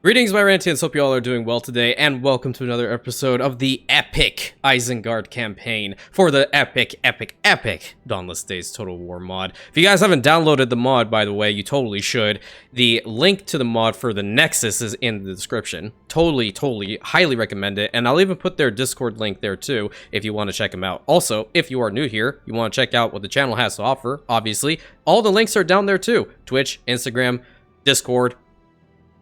Greetings, my Rantians. Hope you all are doing well today, and welcome to another episode of the epic ISENGARD campaign for the epic Dawnless Days Total War mod. If you guys haven't downloaded the mod, by the way, you totally should. The link to the mod for the Nexus is in the description. Totally, highly recommend it, and I'll even put their Discord link there too if you want to check them out. Also, if you are new here, you want to check out what the channel has to offer, obviously, all the links are down there too. Twitch, Instagram, Discord.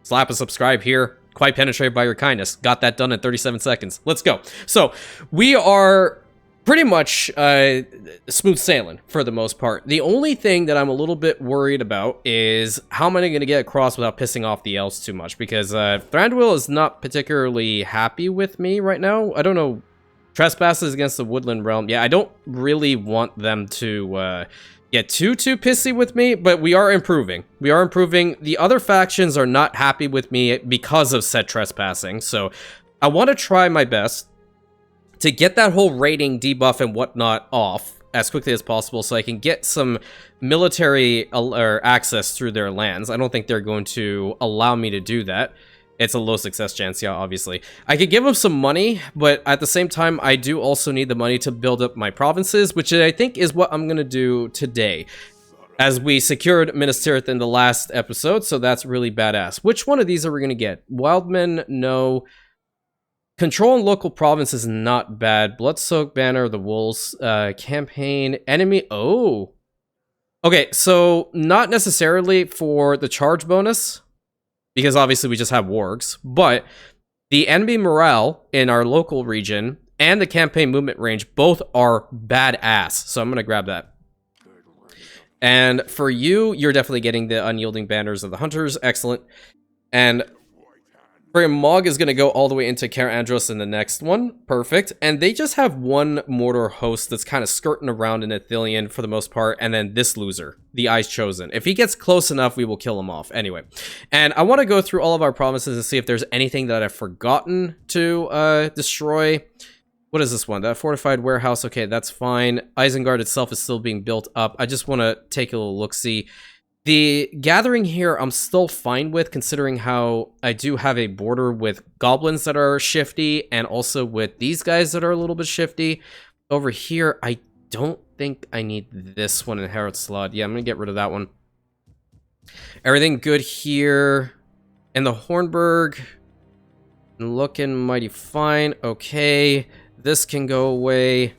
Slap a subscribe here. Quite penetrated by your kindness. Got that done in 37 seconds. Let's go. So, we are pretty much smooth sailing for the most part. The only thing that I'm a little bit worried about is how am I going to get across without pissing off the elves too much? Because Thranduil is not particularly happy with me right now. I don't know. Trespasses against the Woodland Realm. Yeah, I don't really want them to get too pissy with me, but we are improving. We are improving. The other factions are not happy with me because of said trespassing, so I want to try my best to get that whole raiding debuff and whatnot off as quickly as possible so I can get some military access through their lands. I don't think they're going to allow me to do that. It's a low success chance, yeah, obviously. I could give them some money, but at the same time, I do also need the money to build up my provinces, which I think is what I'm going to do today. As we secured Minas Tirith in the last episode, so that's really badass. Which one of these are we going to get? Wildmen, no. Control in local province is not bad. Bloodsoaked Banner of the Wolves. Campaign, enemy, oh. Okay, so not necessarily for the charge bonus, because obviously we just have wargs, but the enemy morale in our local region and the campaign movement range both are badass, so I'm going to grab that. And for you, you're definitely getting the unyielding banners of the hunters, excellent. And Mog is going to go all the way into Kaer Andros in the next one. Perfect. And they just have one Mordor host that's kind of skirting around in Ithilien for the most part. And then this loser, the Eyes Chosen. If he gets close enough, we will kill him off. Anyway. And I want to go through all of our provinces and see if there's anything that I've forgotten to destroy. What is this one? That fortified warehouse. Okay, that's fine. Isengard itself is still being built up. I just want to take a little look-see. The gathering here, I'm still fine with, considering how I do have a border with goblins that are shifty, and also with these guys that are a little bit shifty. Over here, I don't think I need this one in Herod Slot. Yeah, I'm going to get rid of that one. Everything good here. And the Hornburg, looking mighty fine. Okay, this can go away.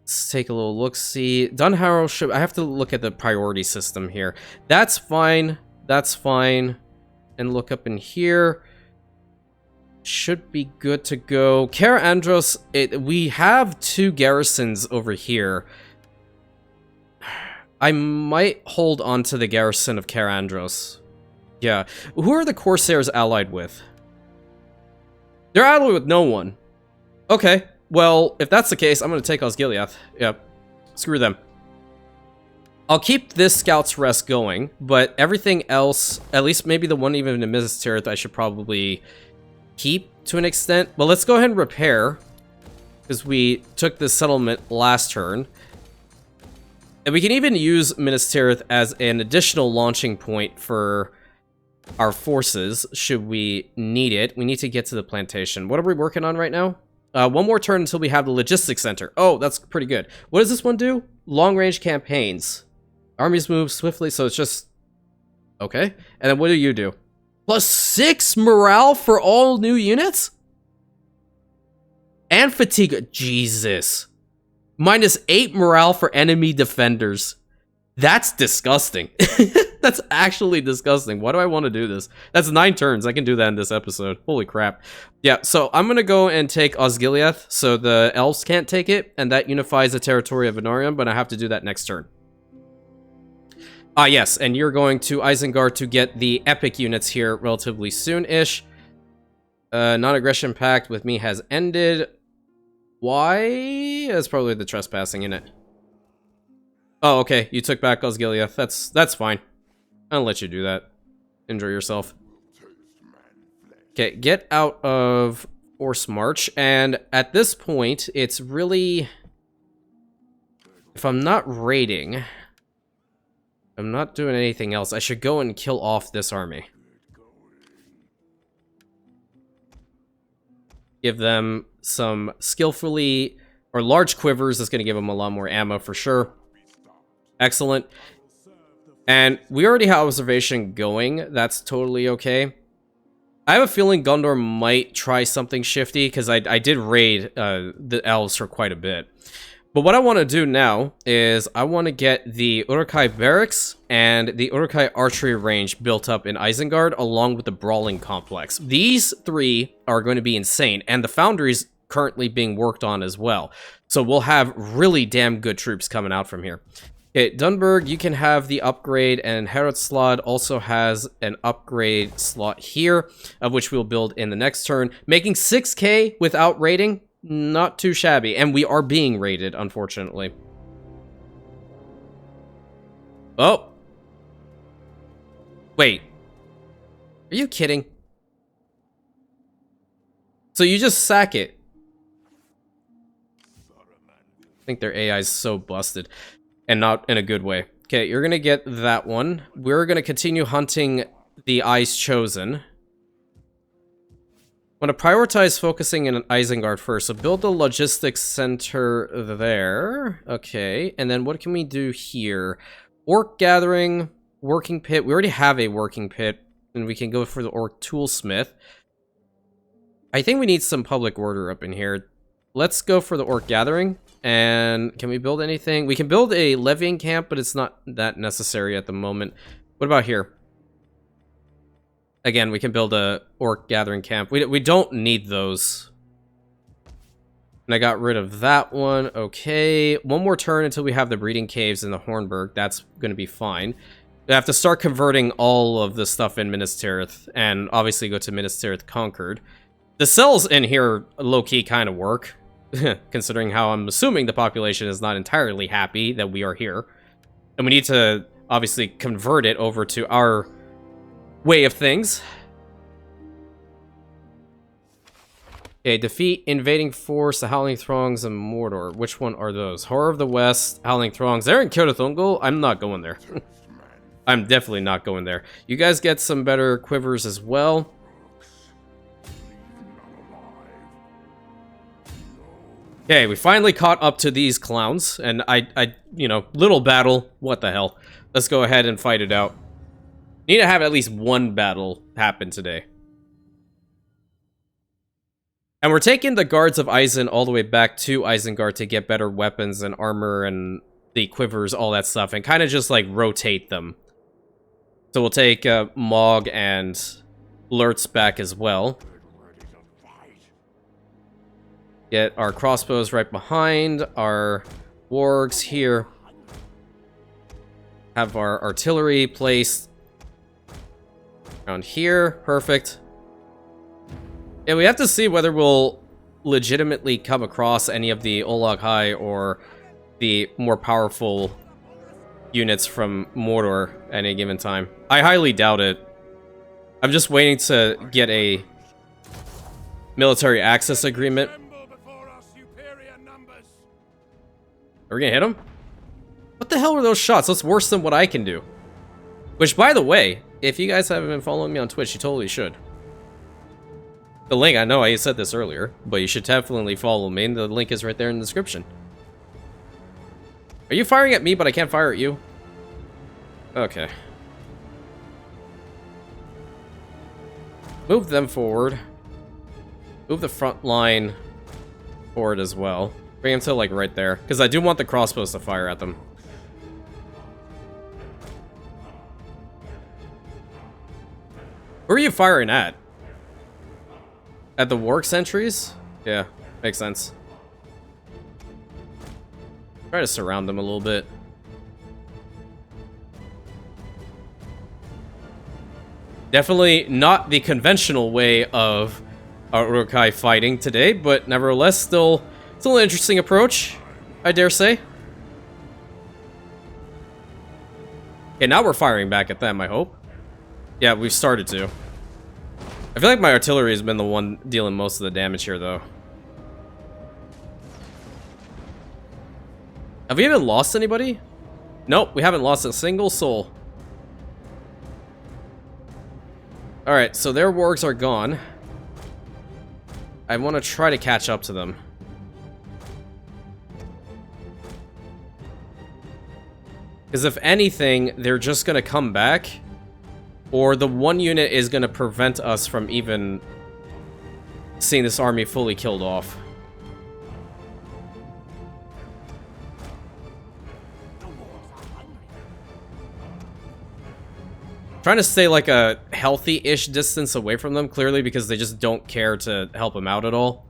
Let's take a little look-see. Dunharrow should... I have to look at the priority system here. That's fine. That's fine. And look up in here. Should be good to go. Kaer Andros, we have two garrisons over here. I might hold on to the garrison of Kaer Andros. Yeah. Who are the Corsairs allied with? They're allied with no one. Okay. Well, if that's the case, I'm going to take Osgiliath. Yep. Screw them. I'll keep this Scout's Rest going, but everything else, at least maybe the one even in Minas Tirith, I should probably keep to an extent. Well, let's go ahead and repair, because we took this settlement last turn. And we can even use Minas Tirith as an additional launching point for our forces, should we need it. We need to get to the plantation. What are we working on right now? One more turn until we have the logistics center. Oh, that's pretty good. What does this one do? Long-range campaigns. Armies move swiftly, so it's just... Okay. And then what do you do? +6 morale for all new units? And fatigue. Jesus. -8 morale for enemy defenders. That's disgusting. That's actually disgusting. Why do I want to do this? That's 9 turns. I can do that in this episode. Holy crap. Yeah, so I'm going to go and take Osgiliath, so the elves can't take it, and that unifies the territory of Venarium, but I have to do that next turn. Ah, yes, and you're going to Isengard to get the epic units here relatively soon-ish. Non-aggression pact with me has ended. Why? That's probably the trespassing, in it. Oh, okay. You took back Osgiliath. That's fine. I'll let you do that. Enjoy yourself. Okay, get out of Force March. And at this point, it's really... If I'm not raiding... I'm not doing anything else. I should go and kill off this army. Give them some skillfully, or large quivers. That's going to give them a lot more ammo for sure. Excellent. And we already have observation going. That's totally okay. I have a feeling Gondor might try something shifty, because I did raid the elves for quite a bit. But what I want to do now is I want to get the Uruk-hai barracks and the Uruk-hai archery range built up in Isengard, along with the brawling complex. These three are going to be insane, and the foundry's currently being worked on as well. So we'll have really damn good troops coming out from here. Okay, Dunburg, you can have the upgrade, and Herotslad also has an upgrade slot here, of which we'll build in the next turn, making 6k without raiding. Not too shabby, and we are being raided, unfortunately. Oh! Wait. Are you kidding? So you just sack it. I think their AI is so busted. And not in a good way. Okay, you're gonna get that one. We're gonna continue hunting the Eyes Chosen. I want to prioritize focusing in Isengard first. So build the logistics center there. Okay, and then what can we do here? Orc gathering, working pit. We already have a working pit, and we can go for the orc toolsmith. I think we need some public order up in here. Let's go for the orc gathering. And can we build anything? We can build a levying camp, but it's not that necessary at the moment. What about here? Again, we can build a orc gathering camp. We don't need those. And I got rid of that one. Okay. One more turn until we have the breeding caves in the Hornburg. That's going to be fine. We have to start converting all of the stuff in Minas Tirith, and obviously go to Minas Tirith Conquered. The cells in here low-key kind of work. Considering how I'm assuming the population is not entirely happy that we are here. And we need to, obviously, convert it over to our way of things. Okay, defeat invading force, the Howling Throngs, and Mordor. Which one are those? Horror of the West, Howling Throngs. They're in Cirith Ungol. I'm not going there. I'm definitely not going there. You guys get some better quivers as well. Okay, we finally caught up to these clowns, and you know, little battle, what the hell. Let's go ahead and fight it out. Need to have at least one battle happen today. And we're taking the guards of Isen all the way back to Isengard to get better weapons and armor and the quivers, all that stuff, and kind of just, like, rotate them. So we'll take Mog and Lurtz back as well. Get our crossbows right behind, our wargs here. Have our artillery placed around here. Perfect. Yeah, we have to see whether we'll legitimately come across any of the Olog-hai or the more powerful units from Mordor at any given time. I highly doubt it. I'm just waiting to get a military access agreement. Are we gonna hit him? What the hell were those shots? That's worse than what I can do. Which, by the way, if you guys haven't been following me on Twitch, you totally should. The link, I know I said this earlier, but you should definitely follow me, and the link is right there in the description. Are you firing at me, but I can't fire at you? Okay. Move them forward. Move the front line forward as well. Bring him to, like, right there. Because I do want the crossbows to fire at them. Where are you firing at? At the work sentries? Yeah, makes sense. Try to surround them a little bit. Definitely not the conventional way of Uruk-hai fighting today, but nevertheless, still an interesting approach, I dare say. Okay, now we're firing back at them, I hope. Yeah, we've started to. I feel like my artillery has been the one dealing most of the damage here, though. Have we even lost anybody? Nope, we haven't lost a single soul. Alright, so their wargs are gone. I want to try to catch up to them. Because if anything, they're just going to come back. Or the one unit is going to prevent us from even seeing this army fully killed off. Trying to stay like a healthy-ish distance away from them, clearly, because they just don't care to help him out at all.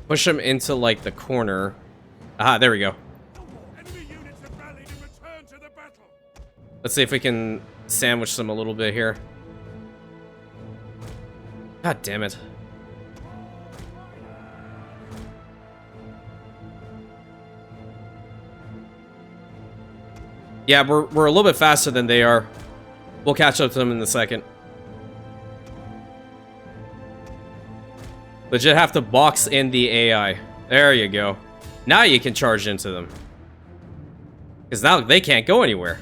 Push him into like the corner. Aha, there we go. Let's see if we can sandwich them a little bit here. God damn it. Yeah, we're a little bit faster than they are. We'll catch up to them in a second. Legit have to box in the AI. There you go. Now you can charge into them. Because now they can't go anywhere.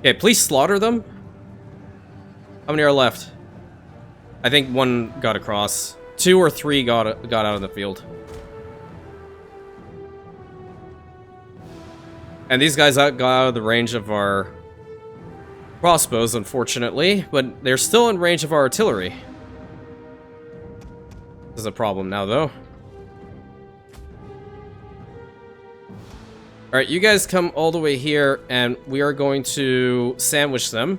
Okay, please slaughter them. How many are left? I think one got across. 2 or 3 got out of the field. And these guys got out of the range of our crossbows, unfortunately, but they're still in range of our artillery. This is a problem now, though. Alright, you guys come all the way here, and we are going to sandwich them.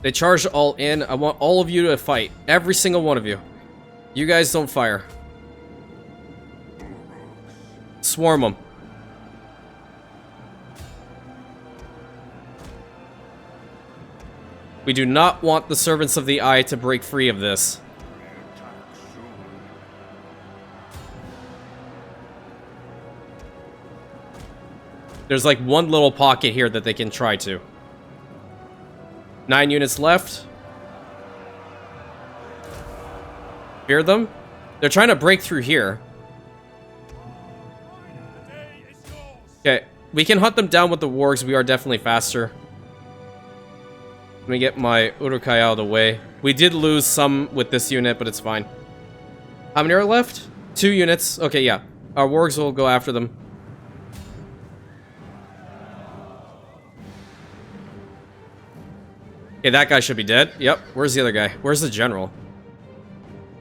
They charge all in. I want all of you to fight. Every single one of you. You guys don't fire. Swarm them. We do not want the Servants of the Eye to break free of this. There's like one little pocket here that they can try to. 9 units left. Fear them. They're trying to break through here. Okay, we can hunt them down with the wargs. We are definitely faster. Let me get my Urukai out of the way. We did lose some with this unit, but it's fine. How many are left? 2 units. Okay, yeah. Our wargs will go after them. Okay, that guy should be dead. Yep. Where's the other guy? Where's the general?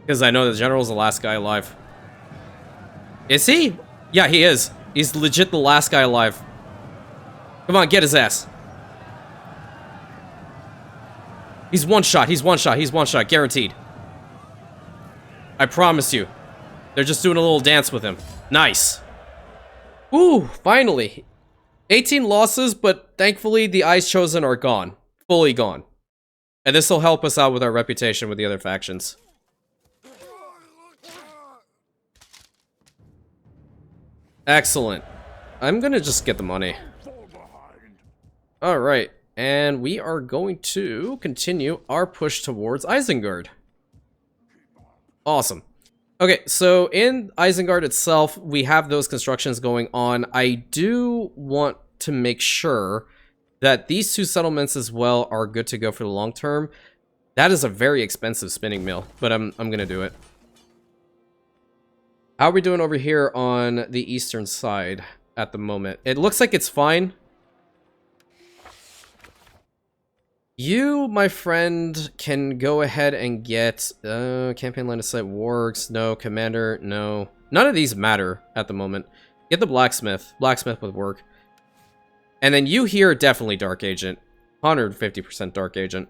Because I know the general's the last guy alive. Is he? Yeah, he is. He's legit the last guy alive. Come on, get his ass. He's one shot. He's one shot. He's one shot. Guaranteed. I promise you. They're just doing a little dance with him. Nice. Woo, finally. 18 losses, but thankfully the Eyes Chosen are gone. Fully gone. And this will help us out with our reputation with the other factions. Excellent. I'm gonna just get the money. Alright. And we are going to continue our push towards Isengard. Awesome. Okay, so in Isengard itself, we have those constructions going on. I do want to make sure that these 2 settlements as well are good to go for the long term. That is a very expensive spinning mill, but I'm gonna do it. How are we doing over here on the eastern side at the moment? It looks like it's fine. You, my friend, can go ahead and get campaign line of sight, wargs, no, commander, no. None of these matter at the moment. Get the blacksmith. Blacksmith would work. And then you here, definitely Dark Agent. 150% Dark Agent.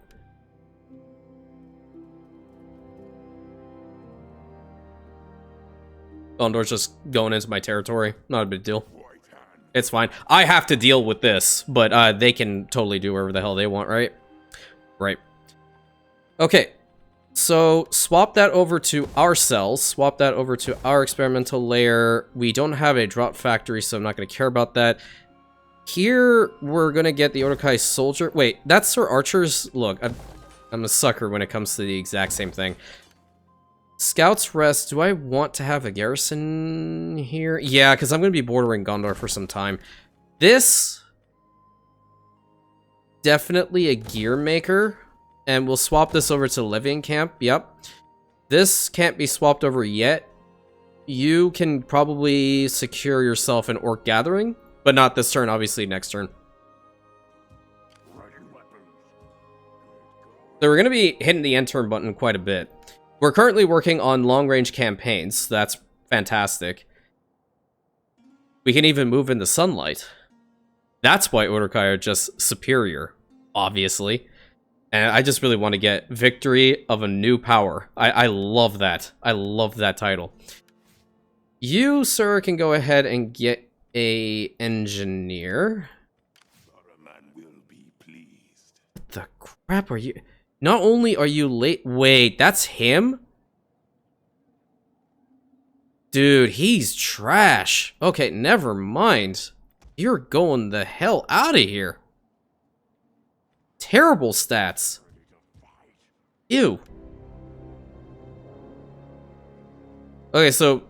Gondor's just going into my territory. Not a big deal. It's fine. I have to deal with this, but they can totally do whatever the hell they want, right? Right. Okay. So, swap that over to our cells. Swap that over to our experimental layer. We don't have a drop factory, so I'm not going to care about that. Here, we're going to get the Uruk-hai soldier. Wait, that's Sir Archer's... Look, I'm a sucker when it comes to the exact same thing. Scouts rest. Do I want to have a garrison here? Yeah, because I'm going to be bordering Gondor for some time. This definitely a gear maker, and we'll swap this over to living camp. Yep. This can't be swapped over yet. You can probably secure yourself an orc gathering, but not this turn, obviously next turn. So we're going to be hitting the end turn button quite a bit. We're currently working on long-range campaigns. So that's fantastic. We can even move into sunlight. That's why Uruk-hai are just superior, obviously. And I just really want to get Victory of a New Power. I love that. I love that title. You, sir, can go ahead and get a engineer. What the crap are you... Not only are you late... Wait, that's him? Dude, he's trash. Okay, never mind. You're going the hell out of here. Terrible stats. Ew. Okay, so...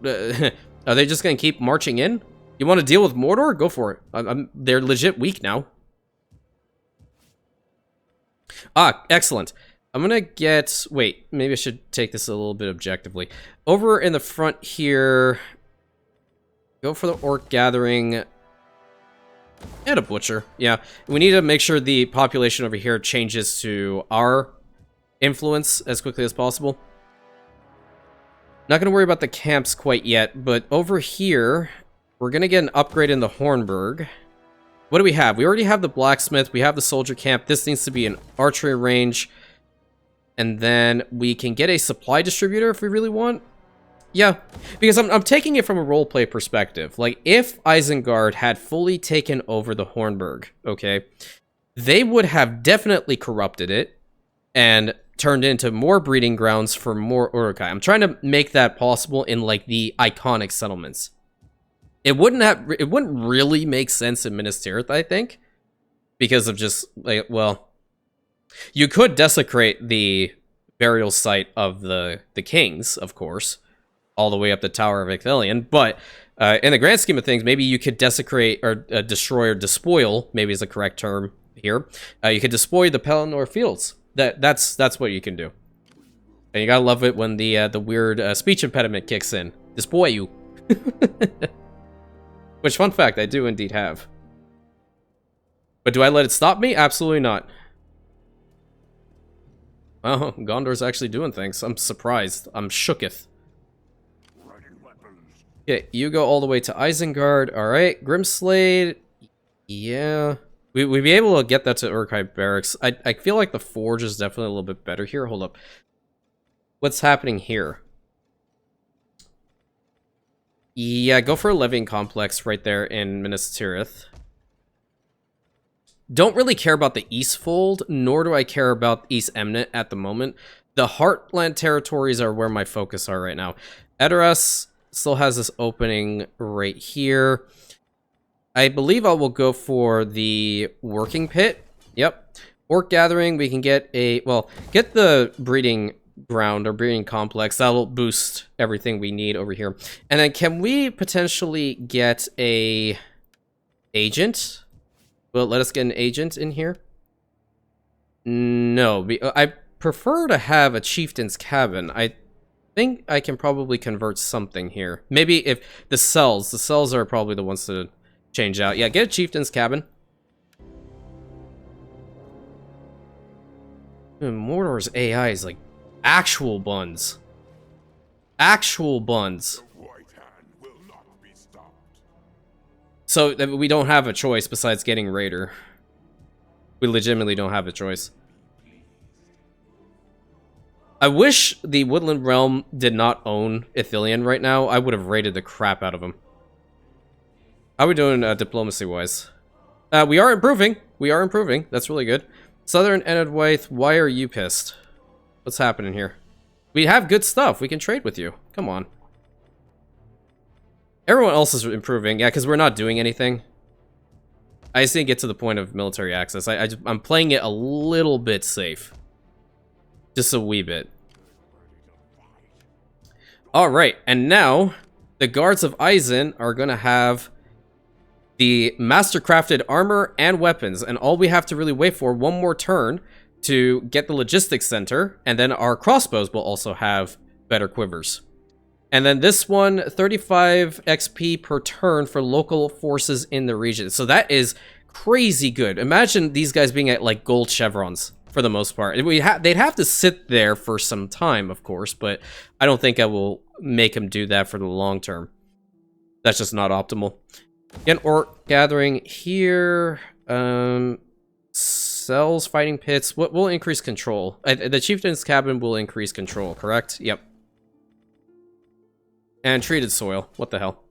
are they just gonna keep marching in? You want to deal with Mordor? Go for it. They're legit weak now. Ah, excellent. I'm gonna get... Wait, maybe I should take this a little bit objectively. Over in the front here... Go for the orc gathering... And a butcher, yeah. We need to make sure the population over here changes to our influence as quickly as possible. Not gonna worry about the camps quite yet, but over here... We're gonna get an upgrade in the Hornburg. What do we have? We already have the blacksmith, we have the soldier camp. This needs to be an archery range. And then we can get a supply distributor if we really want. Yeah, because I'm taking it from a roleplay perspective. Like, if ISENGARD had fully taken over the Hornburg, okay, they would have definitely corrupted it and turned into more breeding grounds for more Uruk-hai. I'm trying to make that possible in, like, the iconic settlements. It wouldn't really make sense in Minas Tirith, I think, because of just, like, well, you could desecrate the burial site of the kings, of course, all the way up the Tower of Ithilien, but in the grand scheme of things, maybe you could desecrate or destroy or despoil, maybe is the correct term here. You could despoil the Pelennor fields. That's what you can do. And you gotta love it when the weird speech impediment kicks in. Despoil you. Which, fun fact, I do indeed have. But do I let it stop me? Absolutely not. Oh, Gondor's actually doing things. I'm surprised. I'm shooketh. Okay, you go all the way to Isengard. Alright, Grimslade. Yeah. We'd be able to get that to Uruk-hai Barracks. I feel like the Forge is definitely a little bit better here. Hold up. What's happening here? Yeah, go for a living complex right there in Minas Tirith. Don't really care about the Eastfold, nor do I care about East Emnet at the moment. The Heartland territories are where my focus are right now. Edoras still has this opening right here. I believe I will go for the working pit. Yep. Orc gathering, we can get a... Well, get the breeding ground or breeding complex. That'll boost everything we need over here. And then can we potentially get a agent? Well, let us get an agent in here. No, I prefer to have a chieftain's cabin. I think I can probably convert something here. Maybe if the cells are probably the ones to change out. Yeah, get a chieftain's cabin. Mordor's AI is like actual buns. Actual buns. So we don't have a choice besides getting Raider. We legitimately don't have a choice. I wish the Woodland Realm did not own Ithilien right now. I would have raided the crap out of them. How are we doing diplomacy-wise? We are improving. We are improving. That's really good. Southern Enedwaith, why are you pissed? What's happening here? We have good stuff. We can trade with you. Come on. Everyone else is improving. Yeah, because we're not doing anything. I just didn't get to the point of military access. I'm playing it a little bit safe. Just a wee bit. Alright, and now the guards of Eisen are going to have the master-crafted armor and weapons, and all we have to really wait for one more turn to get the logistics center, and then our crossbows will also have better quivers. And then this one, 35 XP per turn for local forces in the region. So that is crazy good. Imagine these guys being at like gold chevrons for the most part. They'd have to sit there for some time, of course, but I don't think I will make them do that for the long term. That's just not optimal. Get orc gathering here. Cells, fighting pits. What will increase control? The chieftain's cabin will increase control, correct? Yep. And treated soil. What the hell?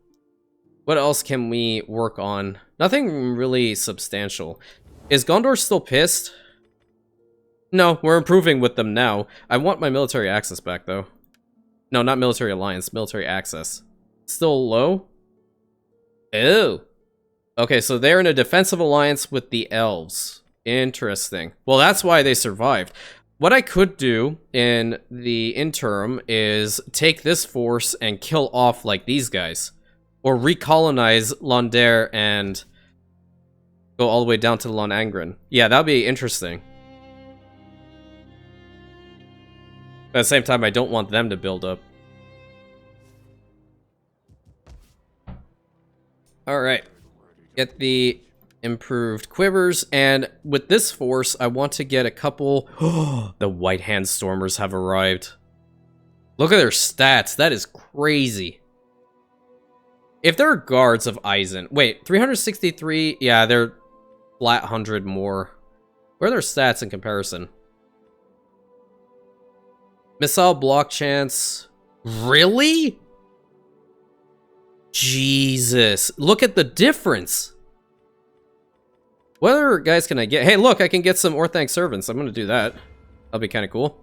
What else can we work on? Nothing really substantial. Is Gondor still pissed? No, we're improving with them now. I want my military access back, though. No, not military alliance. Military access. Still low? Oh. Okay, so they're in a defensive alliance with the elves. Interesting. Well, that's why they survived. What I could do in the interim is take this force and kill off, like, these guys. Or recolonize Londare and go all the way down to Lon Angren. Yeah, that'd be interesting. But at the same time, I don't want them to build up. Alright. Get the improved quivers, and with this force, I want to get a couple... The White Hand Stormers have arrived. Look at their stats. That is crazy. If they're guards of Eisen... Wait, 363? Yeah, they're flat 100 more. Where are their stats in comparison? Missile block chance. Really? Jesus. Look at the difference. What other guys can I get? Hey, look, I can get some Orthanc servants. I'm going to do that. That'll be kind of cool.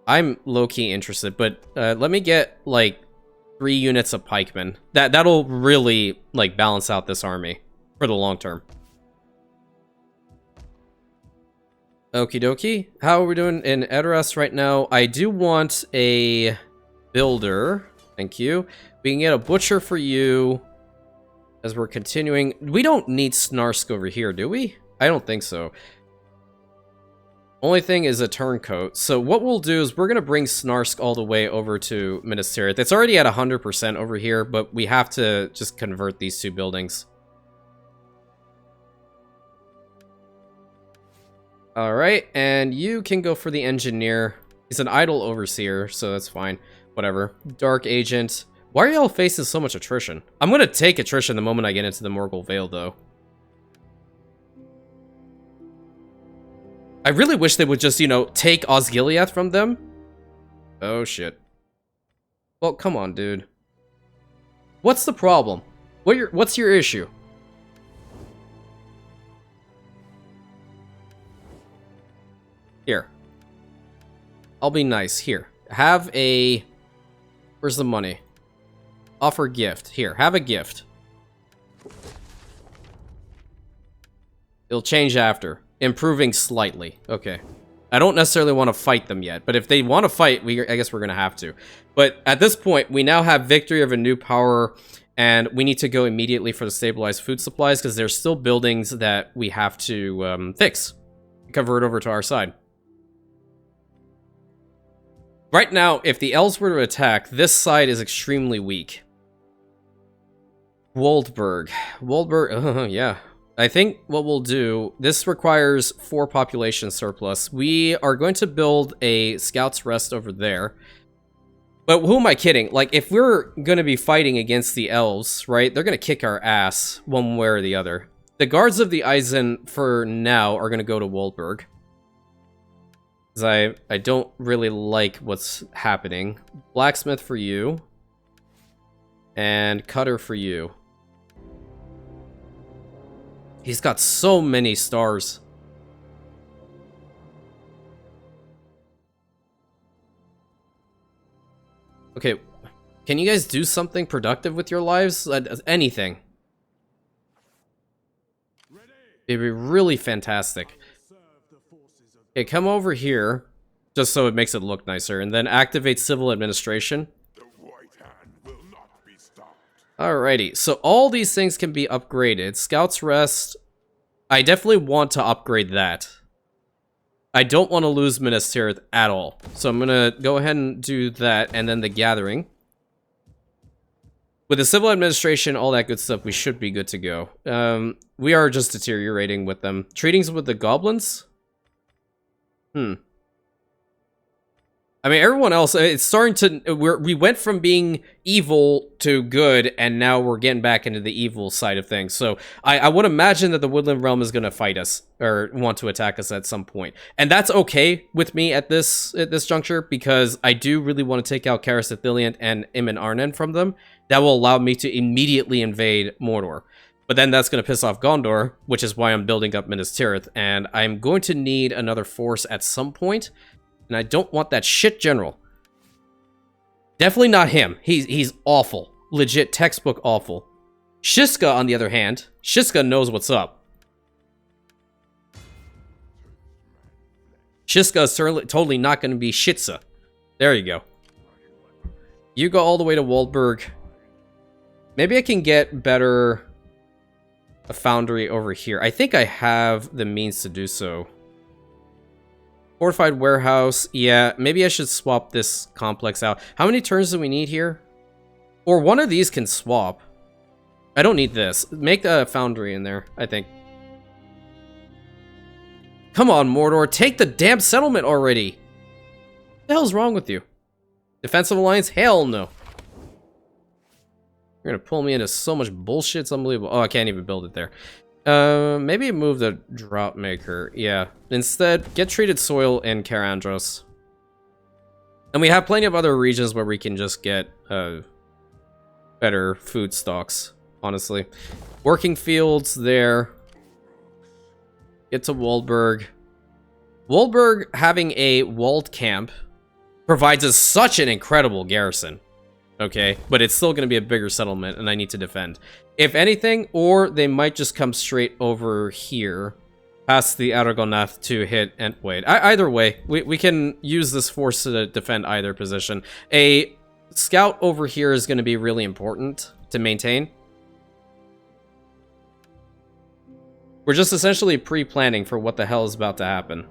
I'm low-key interested, but let me get, like, 3 units of pikemen. That'll really, like, balance out this army for the long term. Okie dokie. How are we doing in Edoras right now? I do want a builder. Thank you. We can get a butcher for you as we're continuing. We don't need Snarsk over here, do we? I don't think so. Only thing is a turncoat. So what we'll do is we're going to bring Snarsk all the way over to Minas Tirith. It's already at 100% over here, but we have to just convert these 2 buildings. Alright, and you can go for the engineer. He's an idle overseer, so that's fine. Whatever. Dark agent. Why are y'all facing so much attrition? I'm gonna take attrition the moment I get into the Morgul Vale, though. I really wish they would just, you know, take Osgiliath from them. Oh, shit. Well, come on, dude. What's the problem? What's your issue? Here. I'll be nice. Here. Have a... Where's the money? Offer gift. Here, have a gift. It'll change after. Improving slightly. Okay. I don't necessarily want to fight them yet, but if they want to fight, I guess we're going to have to. But at this point, we now have victory of a new power, and we need to go immediately for the stabilized food supplies, because there's still buildings that we have to fix. Convert over to our side. Right now, if the elves were to attack, this side is extremely weak. Waldburg. Yeah. I think what we'll do, this requires 4 population surplus. We are going to build a scout's rest over there. But who am I kidding? Like, if we're going to be fighting against the elves, right, they're going to kick our ass one way or the other. The guards of the Eisen, for now, are going to go to Waldburg. Because I don't really like what's happening. Blacksmith for you. And cutter for you. He's got so many stars. Okay, can you guys do something productive with your lives? Anything. It'd be really fantastic. Okay, come over here, just so it makes it look nicer, and then activate civil administration. Alrighty, so all these things can be upgraded. Scout's Rest, I definitely want to upgrade that. I don't want to lose Minas Tirith at all. So I'm going to go ahead and do that, and then the Gathering. With the civil administration, all that good stuff, we should be good to go. We are just deteriorating with them. Treatings with the goblins? I mean, everyone else, it's starting to... We went from being evil to good, and now we're getting back into the evil side of things. So I would imagine that the Woodland Realm is going to fight us, or want to attack us at some point. And that's okay with me at this juncture, because I do really want to take out Karis Ithilien and Imin Arnen from them. That will allow me to immediately invade Mordor. But then that's going to piss off Gondor, which is why I'm building up Minas Tirith. And I'm going to need another force at some point. And I don't want that shit general. Definitely not him. He's awful. Legit textbook awful. Shiska, on the other hand, Shiska knows what's up. Shiska is totally not going to be Shitsa. There you go. You go all the way to Waldburg. Maybe I can get a foundry over here. I think I have the means to do so. Fortified warehouse. Yeah, maybe I should swap this complex out. How many turns do we need here? Or one of these can swap. I don't need this. Make a foundry in there, I think. Come on, Mordor. Take the damn settlement already. What the hell's wrong with you? Defensive alliance? Hell no. You're gonna pull me into so much bullshit. It's unbelievable. Oh, I can't even build it there. Maybe move the Drought Maker. Yeah. Instead, get treated soil in Karandros. And we have plenty of other regions where we can just get better food stocks, honestly. Working fields there. Get to Waldburg. Waldburg having a walled camp provides us such an incredible garrison. Okay, but it's still going to be a bigger settlement, and I need to defend. If anything, or they might just come straight over here, past the Aragonath to hit and wait. Either way, we can use this force to defend either position. A scout over here is going to be really important to maintain. We're just essentially pre-planning for what the hell is about to happen.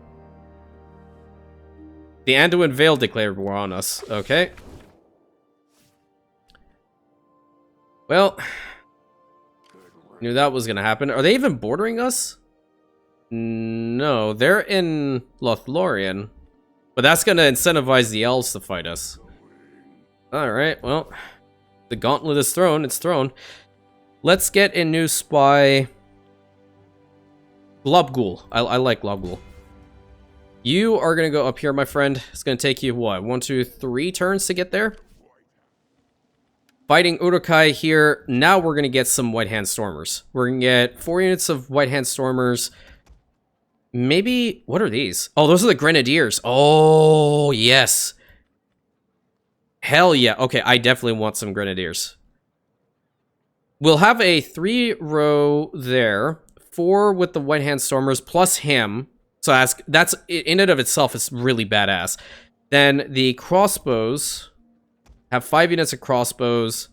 The Anduin Vale declared war on us. Okay. Well, knew that was gonna happen. Are they even bordering us? No, they're in Lothlorien. But that's gonna incentivize the elves to fight us. Alright, well, the gauntlet is thrown. It's thrown. Let's get a new spy. Globgul. I like Globgul. You are gonna go up here, my friend. It's gonna take you, what, 1, 2, 3 turns to get there? Fighting Uruk-hai here. Now we're going to get some White Hand Stormers. We're going to get 4 units of White Hand Stormers. Maybe... What are these? Oh, those are the Grenadiers. Oh, yes. Hell yeah. Okay, I definitely want some Grenadiers. We'll have a 3-row there. 4 with the White Hand Stormers plus him. So that's in and of itself is really badass. Then the crossbows... Have 5 units of crossbows,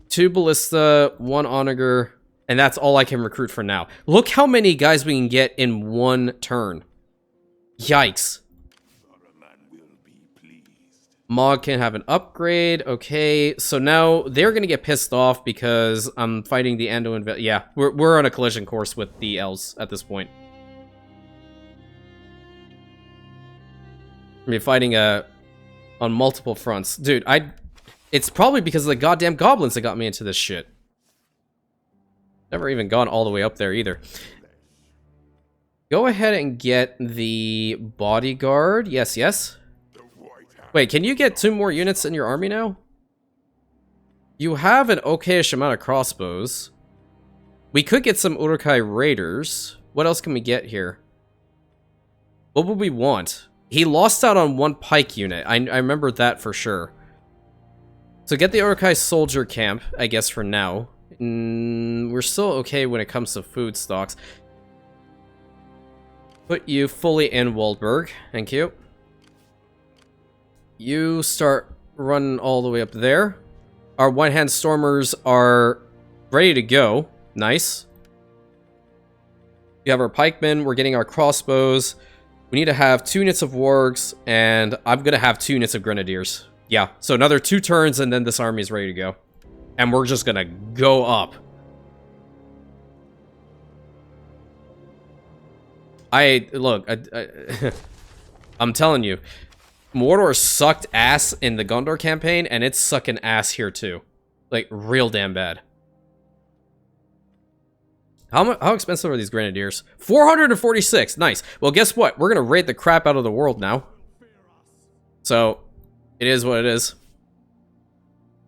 2 ballista, 1 onager, and that's all I can recruit for now. Look how many guys we can get in 1 turn. Yikes. Mog can have an upgrade. Okay, so now they're going to get pissed off because I'm fighting the Anduin. Yeah, we're on a collision course with the elves at this point. We're fighting on multiple fronts. Dude, it's probably because of the goddamn goblins that got me into this shit. Never even gone all the way up there either. Go ahead and get the bodyguard. Yes, yes. Wait, can you get 2 more units in your army now? You have an okayish amount of crossbows. We could get some Uruk-hai raiders. What else can we get here? What would we want? He lost out on 1 pike unit. I remember that for sure. So get the Uruk-hai soldier camp, I guess, for now. We're still okay when it comes to food stocks. Put you fully in Waldburg. Thank you. You start running all the way up there. Our one-hand stormers are ready to go. Nice. We have our pikemen. We're getting our crossbows. We need to have 2 units of wargs, and I'm going to have 2 units of grenadiers. Yeah, so another 2 turns, and then this army is ready to go. And we're just going to go up. Look, I'm telling you, Mordor sucked ass in the Gondor campaign, and it's sucking ass here too. Like, real damn bad. How expensive are these grenadiers? 446, nice. Well, guess what? We're gonna raid the crap out of the world now. So, it is what it is.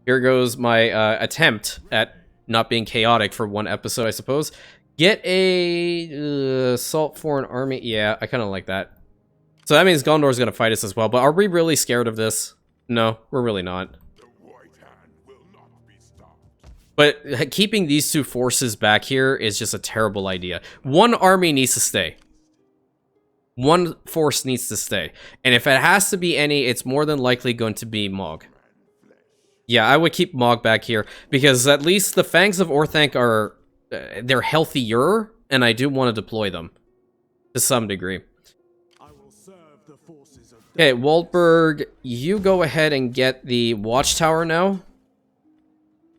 Here goes my attempt at not being chaotic for one episode, I suppose. Get a assault foreign army. Yeah, I kind of like that. So that means Gondor's gonna fight us as well. But are we really scared of this? No, we're really not. But keeping these 2 forces back here is just a terrible idea. One army needs to stay. One force needs to stay. And if it has to be any, it's more than likely going to be Mog. Yeah, I would keep Mog back here. Because at least the Fangs of Orthanc are... they're healthier, and I do want to deploy them. To some degree. Okay, Waldberg, you go ahead and get the Watchtower now.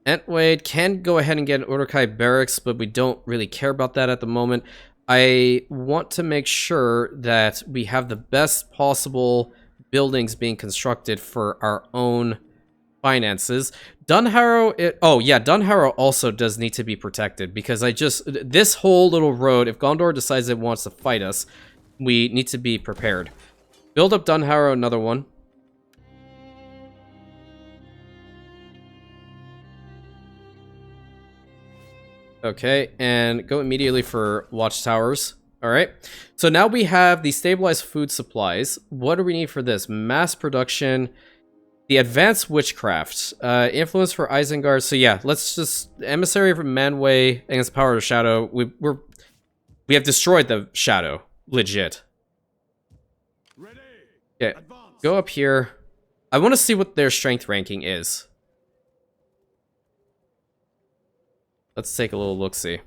Entwade can go ahead and get an Uruk-hai barracks, but we don't really care about that at the moment. I want to make sure that we have the best possible buildings being constructed for our own finances. Dunharrow, oh yeah, Dunharrow also does need to be protected, because this whole little road, if Gondor decides it wants to fight us, we need to be prepared. Build up Dunharrow, another one. Okay, and go immediately for watchtowers. Alright, so now we have the stabilized food supplies. What do we need for this? Mass production, the advanced witchcraft, influence for Isengard. So yeah, let's just, emissary from Manway against power of shadow. We have destroyed the shadow, legit. Okay, go up here. I want to see what their strength ranking is. Let's take a little look-see.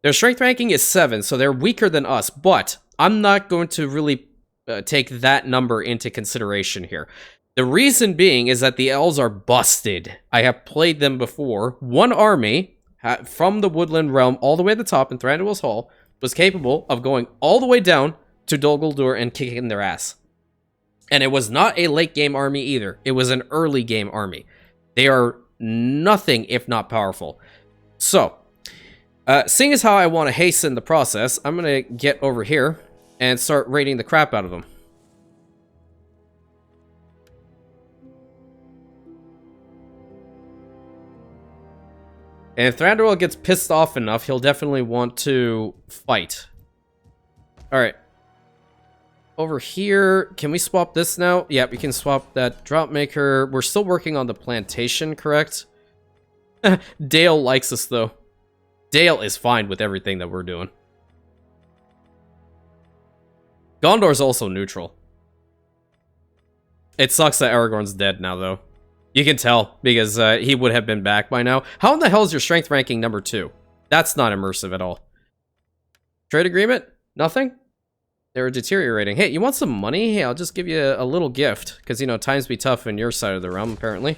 Their strength ranking is 7, so they're weaker than us, but I'm not going to really take that number into consideration here. The reason being is that the elves are busted. I have played them before. One army from the Woodland Realm all the way at the top in Thranduil's Hall was capable of going all the way down to Dol Guldur and kicking their ass. And it was not a late-game army either. It was an early-game army. They are nothing if not powerful. So, seeing as how I want to hasten the process, I'm going to get over here and start raiding the crap out of them. And if Thranduil gets pissed off enough, he'll definitely want to fight. Alright. Over here, can we swap this now? Yeah, we can swap that drop maker. We're still working on the plantation, correct? Dale likes us, though. Dale is fine with everything that we're doing. Gondor's also neutral. It sucks that Aragorn's dead now, though. You can tell, because he would have been back by now. How in the hell is your strength ranking number 2? That's not immersive at all. Trade agreement? Nothing? They're deteriorating. Hey, you want some money? Hey, I'll just give you a little gift. Because, you know, times be tough in your side of the realm, apparently.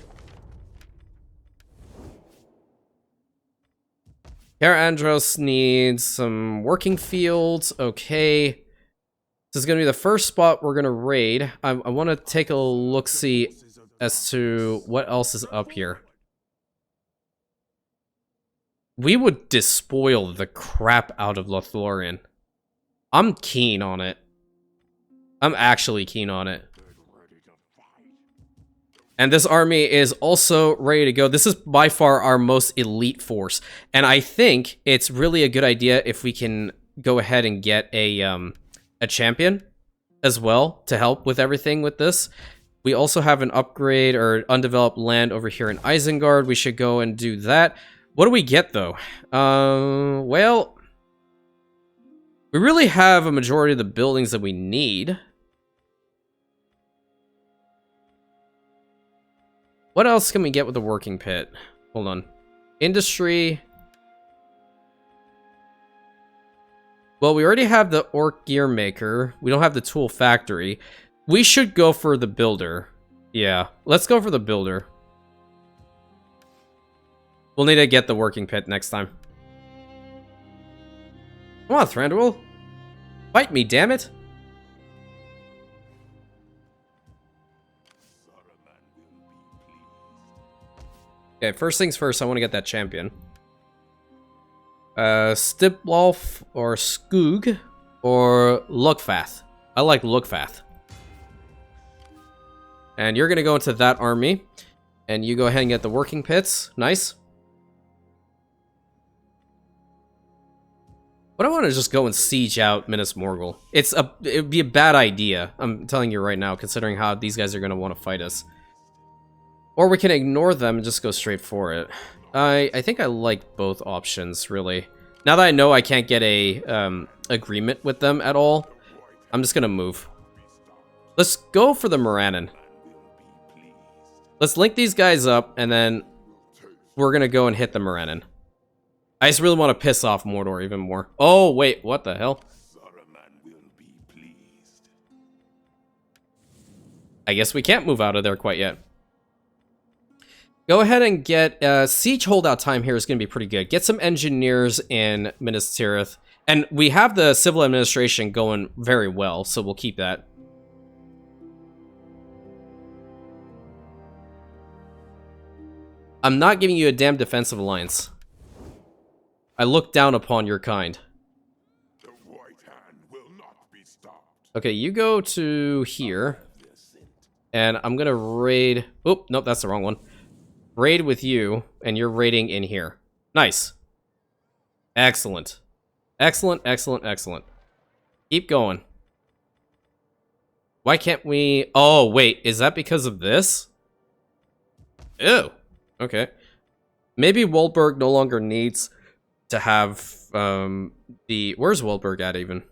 Care Andros needs some working fields. Okay. This is going to be the first spot we're going to raid. I want to take a look-see as to what else is up here. We would despoil the crap out of Lothlorien. I'm keen on it. I'm actually keen on it. And this army is also ready to go. This is by far our most elite force. And I think it's really a good idea if we can go ahead and get a champion as well to help with everything with this. We also have an upgrade or undeveloped land over here in Isengard. We should go and do that. What do we get, though? Well, we really have a majority of the buildings that we need. What else can we get with the working pit? Hold on. Industry. Well, we already have the orc gear maker. We don't have the tool factory. We should go for the builder. Yeah, let's go for the builder. We'll need to get the working pit next time. Come on, Thranduil. Fight me, damn it. Okay, first things first, I want to get that champion. Stiplolf or Skoog or Lugfath. I like Lugfath. And you're going to go into that army. And you go ahead and get the working pits. Nice. But I want to just go and siege out Minas Morgul. It would be a bad idea. I'm telling you right now, considering how these guys are going to want to fight us. Or we can ignore them and just go straight for it. I think I like both options, really. Now that I know I can't get a agreement with them at all, I'm just gonna move. Let's go for the Morannon. Let's link these guys up, and then we're gonna go and hit the Morannon. I just really want to piss off Mordor even more. Oh, wait, what the hell? I guess we can't move out of there quite yet. Go ahead and get siege holdout time here is going to be pretty good. Get some engineers in Minas Tirith. And we have the civil administration going very well, so we'll keep that. I'm not giving you a damn defensive alliance. I look down upon your kind. The white hand will not be stopped. Okay, you go to here. And I'm going to raid... Oop, nope, that's the wrong one. Raid with you, and you're raiding in here. Nice. Excellent. Excellent, excellent, excellent. Keep going. Why can't we... Oh, wait, is that because of this? Ew. Okay. Maybe Waldburg no longer needs to have the... Where's Waldburg at, even?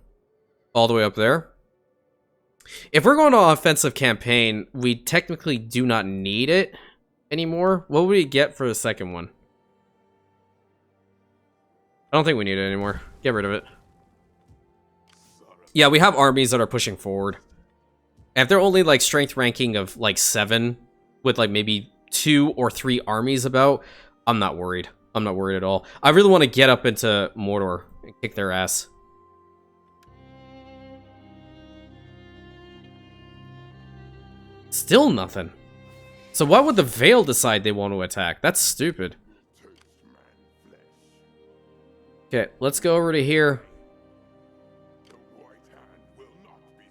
All the way up there? If we're going on an offensive campaign, we technically do not need it anymore. What would we get for the second one? I don't think we need it anymore. Get rid of it. Yeah, we have armies that are pushing forward. And if they're only like strength ranking of like 7 with like maybe 2 or 3 armies about, I'm not worried. I'm not worried at all. I really want to get up into Mordor and kick their ass. Still nothing. So why would the Vale decide they want to attack? That's stupid. Okay, let's go over to here.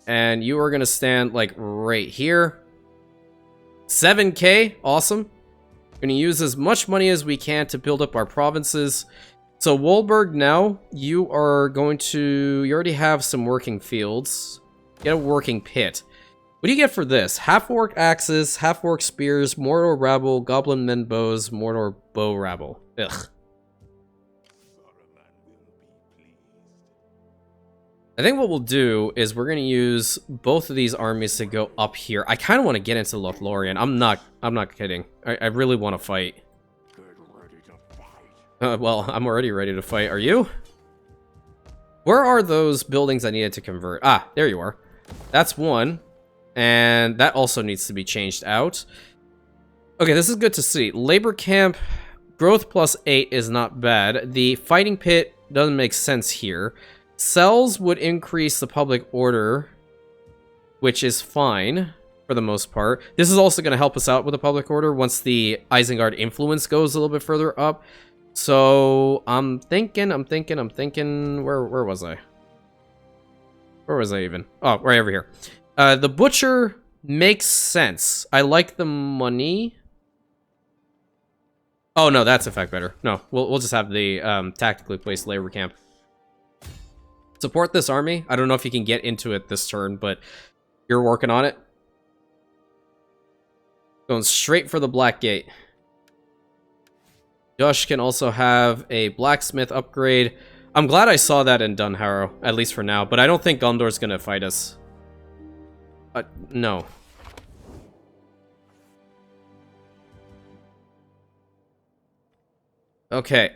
And you are going to stand, like, right here. 7k, awesome. We're going to use as much money as we can to build up our provinces. So, Waldburg, now, you are going to... You already have some working fields. Get a working pit. What do you get for this? Half-orc axes, half-orc spears, Mordor rabble, goblin men bows, Mordor bow rabble. Ugh. I think what we'll do is we're going to use both of these armies to go up here. I kind of want to get into Lothlorien. I'm not kidding. I really want to fight. Well, I'm already ready to fight. Are you? Where are those buildings I needed to convert? Ah, there you are. That's one. And that also needs to be changed out. Okay, this is good to see. Labor camp, growth plus 8 is not bad. The fighting pit doesn't make sense here. Cells would increase the public order, which is fine for the most part. This is also going to help us out with the public order once the Isengard influence goes a little bit further up. So I'm thinking, where was I? Where was I even? Oh, right over here. The butcher makes sense. I like the money. Oh no, that's in fact better. No, we'll just have the tactically placed labor camp. Support this army. I don't know if you can get into it this turn, but you're working on it. Going straight for the Black Gate. Josh can also have a blacksmith upgrade. I'm glad I saw that in Dunharrow, at least for now, but I don't think Gondor's gonna fight us. No. Okay.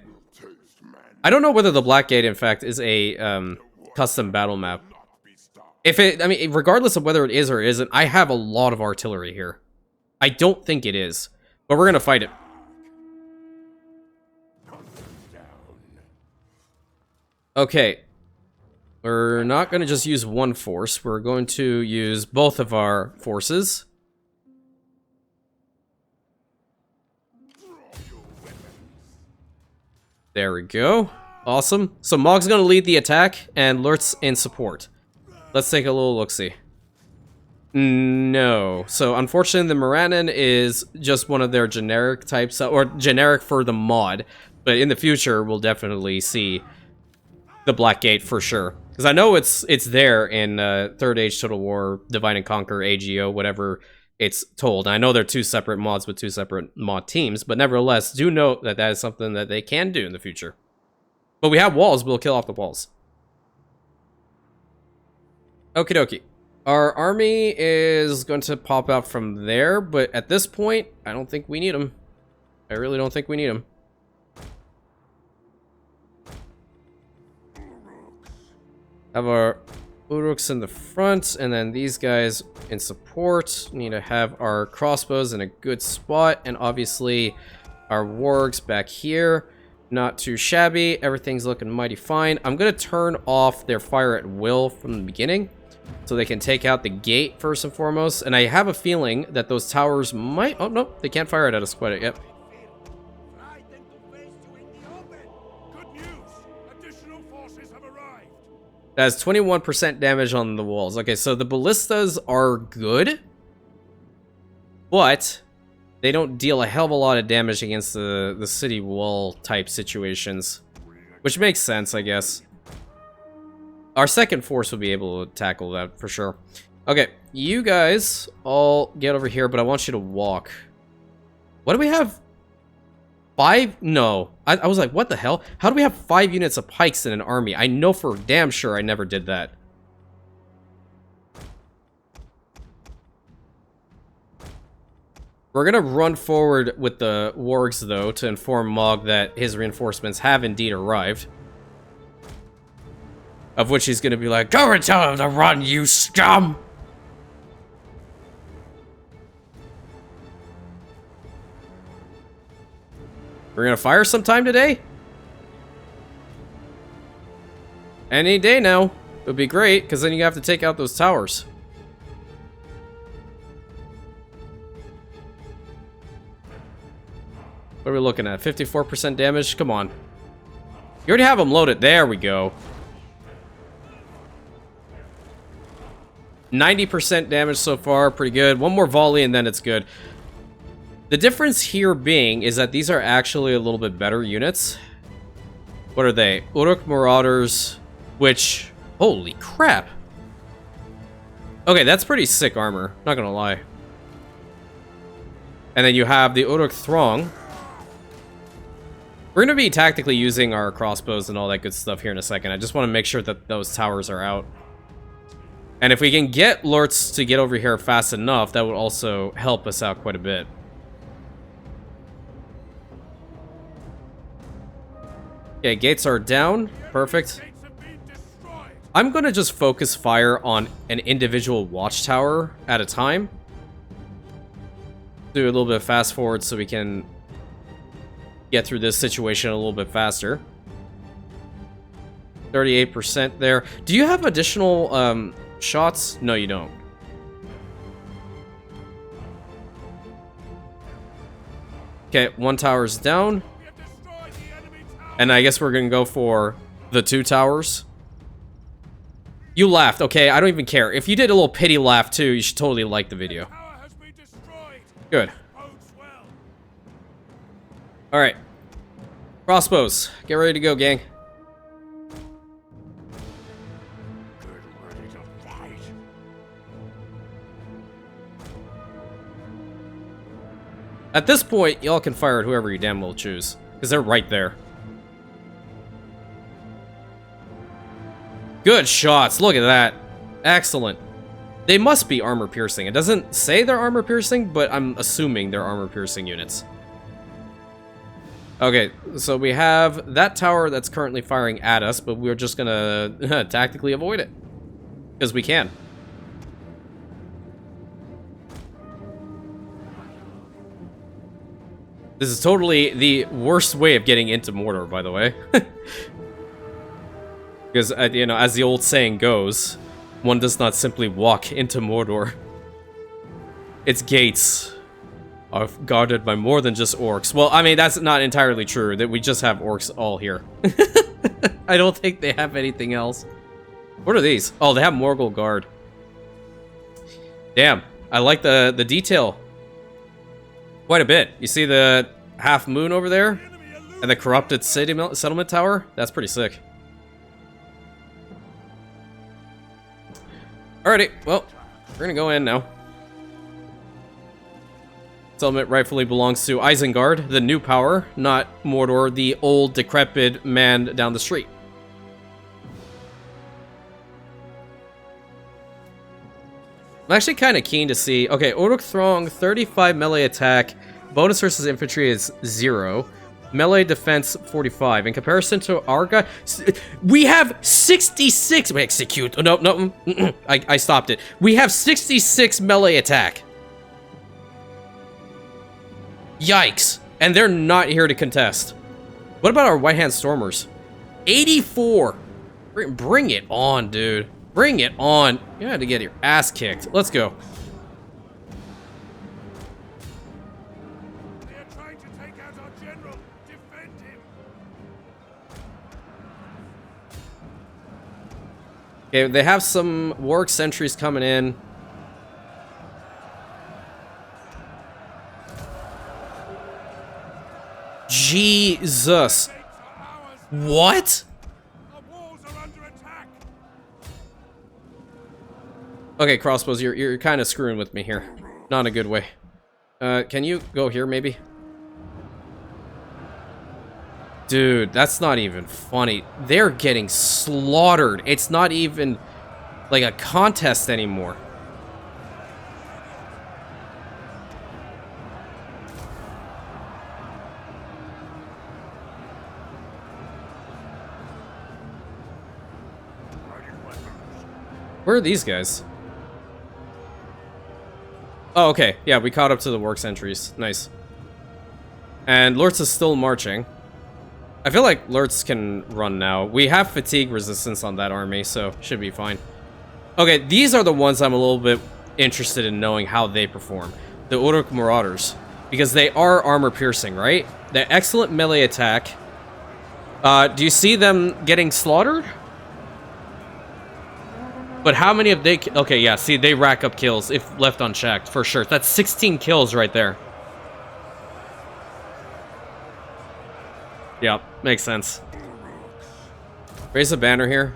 I don't know whether the Black Gate, in fact, is a custom battle map. If it, I mean, regardless of whether it is or isn't, I have a lot of artillery here. I don't think it is, but we're gonna fight it. Okay. We're not gonna just use one force. We're going to use both of our forces. There we go. Awesome. So Mog's gonna lead the attack, and Lurt's in support. Let's take a little look-see. No. So unfortunately, the Morannon is just one of their generic types, or generic for the mod. But in the future, we'll definitely see the Black Gate for sure. Because I know it's there in Third Age Total War, Divide and Conquer, AGO, whatever it's told. I know they're two separate mods with two separate mod teams, but nevertheless, do note that that is something that they can do in the future. But we have walls, we'll kill off the walls. Okie dokie. Our army is going to pop out from there, but at this point, I don't think we need them. I really don't think we need them. Have our Uruks in the front, and then these guys in support. Need to have our crossbows in a good spot, and obviously our wargs back here. Not too shabby. Everything's looking mighty fine. I'm going to turn off their fire at will from the beginning, so they can take out the gate first and foremost. And I have a feeling that those towers might... Oh, no, they can't fire it at us quite yet. That has 21% damage on the walls. Okay, so the ballistas are good, but they don't deal a hell of a lot of damage against the city wall type situations, which makes sense, I guess. Our second force will be able to tackle that for sure. Okay, you guys all get over here, but I want you to walk. What do we have? 5? No. I was like, what the hell? How do we have 5 units of pikes in an army? I know for damn sure I never did that. We're gonna run forward with the wargs, though, to inform Mog that his reinforcements have indeed arrived. Of which he's gonna be like, go and tell him to run, you scum! We're gonna fire sometime today? Any day now. It would be great, because then you have to take out those towers. What are we looking at? 54% damage? Come on. You already have them loaded. There we go. 90% damage so far. Pretty good. One more volley and then it's good. The difference here being is that these are actually a little bit better units. What are they? Uruk Marauders, which... Holy crap. Okay, that's pretty sick armor. Not gonna lie. And then you have the Uruk Throng. We're gonna be tactically using our crossbows and all that good stuff here in a second. I just want to make sure that those towers are out. And if we can get Lurtz to get over here fast enough, that would also help us out quite a bit. Okay, gates are down. Perfect. I'm gonna just focus fire on an individual watchtower at a time. Do a little bit of fast forward so we can get through this situation a little bit faster. 38% there. Do you have additional shots? No, you don't. Okay, one tower's down. And I guess we're gonna go for the 2 towers. You laughed. Okay, I don't even care. If you did a little pity laugh too, you should totally like the video. Good. Alright. Crossbows. Get ready to go, gang. At this point, y'all can fire at whoever you damn well choose, because they're right there. Good shots. Look at that. Excellent. They must be armor piercing. It doesn't say they're armor piercing, but I'm assuming they're armor piercing units. Okay, so we have that tower that's currently firing at us, but we're just gonna tactically avoid it. Because we can. This is totally the worst way of getting into Mordor, by the way. Because, you know, as the old saying goes, one does not simply walk into Mordor. Its gates are guarded by more than just orcs. Well, I mean, that's not entirely true, that we just have orcs all here. I don't think they have anything else. What are these? Oh, they have Morgul Guard. Damn, I like the detail quite a bit. You see the half moon over there? And the corrupted settlement tower? That's pretty sick. Alrighty, well, we're gonna go in now. Settlement rightfully belongs to Isengard, the new power, not Mordor, the old, decrepit man down the street. I'm actually kind of keen to see... Okay, Uruk Throng, 35 melee attack. Bonus versus infantry is 0. Melee defense, 45. In comparison to our guy... We have 66... Wait, execute. Oh, no. I stopped it. We have 66 melee attack. Yikes. And they're not here to contest. What about our White Hand Stormers? 84. Bring it on, dude. Bring it on. You had to get your ass kicked. Let's go. They're trying to take out our general. Defend him. Okay, they have some Warwick sentries coming in. Jesus. What? Okay, crossbows, you're kind of screwing with me here. Not in a good way. Can you go here, maybe? Dude, that's not even funny. They're getting slaughtered. It's not even like a contest anymore. Where are these guys? Oh, okay. Yeah, we caught up to the work sentries. Nice. And Lurtz is still marching. I feel like Lurtz can run now. We have fatigue resistance on that army, so should be fine. Okay, these are the ones I'm a little bit interested in knowing how they perform. The Uruk Marauders. Because they are armor piercing, right? They're excellent melee attack. Do you see them getting slaughtered? But how many of they... Okay, yeah, see, they rack up kills if left unchecked, for sure. That's 16 kills right there. Yep, makes sense. Raise a banner here.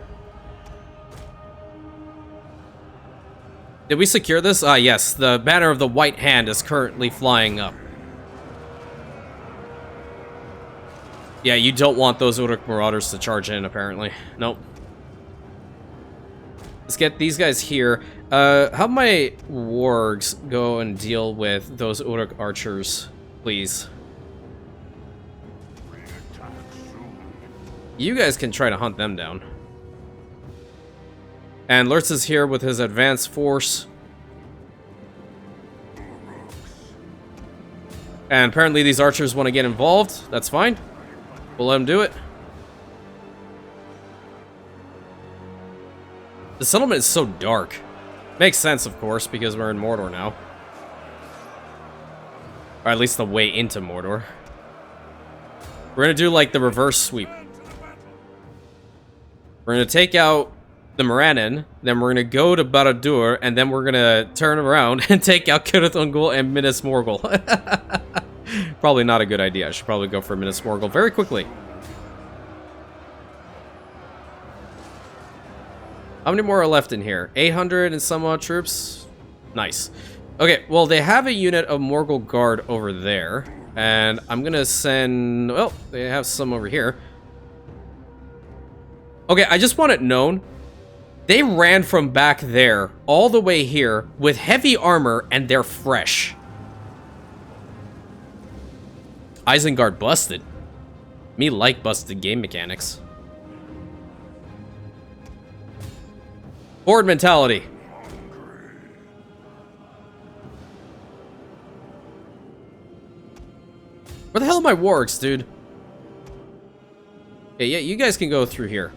Did we secure this? Ah, yes. The banner of the White Hand is currently flying up. Yeah, you don't want those Uruk Marauders to charge in, apparently. Nope. Let's get these guys here. How my wargs go and deal with those Uruk archers, please? You guys can try to hunt them down. And Lurtz is here with his advanced force. And apparently these archers want to get involved. That's fine. We'll let them do it. The settlement is so dark. Makes sense, of course, because we're in Mordor now. Or at least the way into Mordor. We're gonna do, like, the reverse sweep. We're gonna take out the Morannon, then we're gonna go to Barad-dûr, and then we're gonna turn around and take out Cirith Ungol and Minas Morgul. Probably not a good idea. I should probably go for Minas Morgul very quickly. How many more are left in here? 800 and some odd troops? Nice. Okay, well, they have a unit of Morgul Guard over there. And I'm gonna send... Well, they have some over here. Okay, I just want it known. They ran from back there all the way here with heavy armor, and they're fresh. Isengard busted. Me like busted game mechanics. Horde mentality. Where the hell are my wargs, dude? Okay, yeah, you guys can go through here.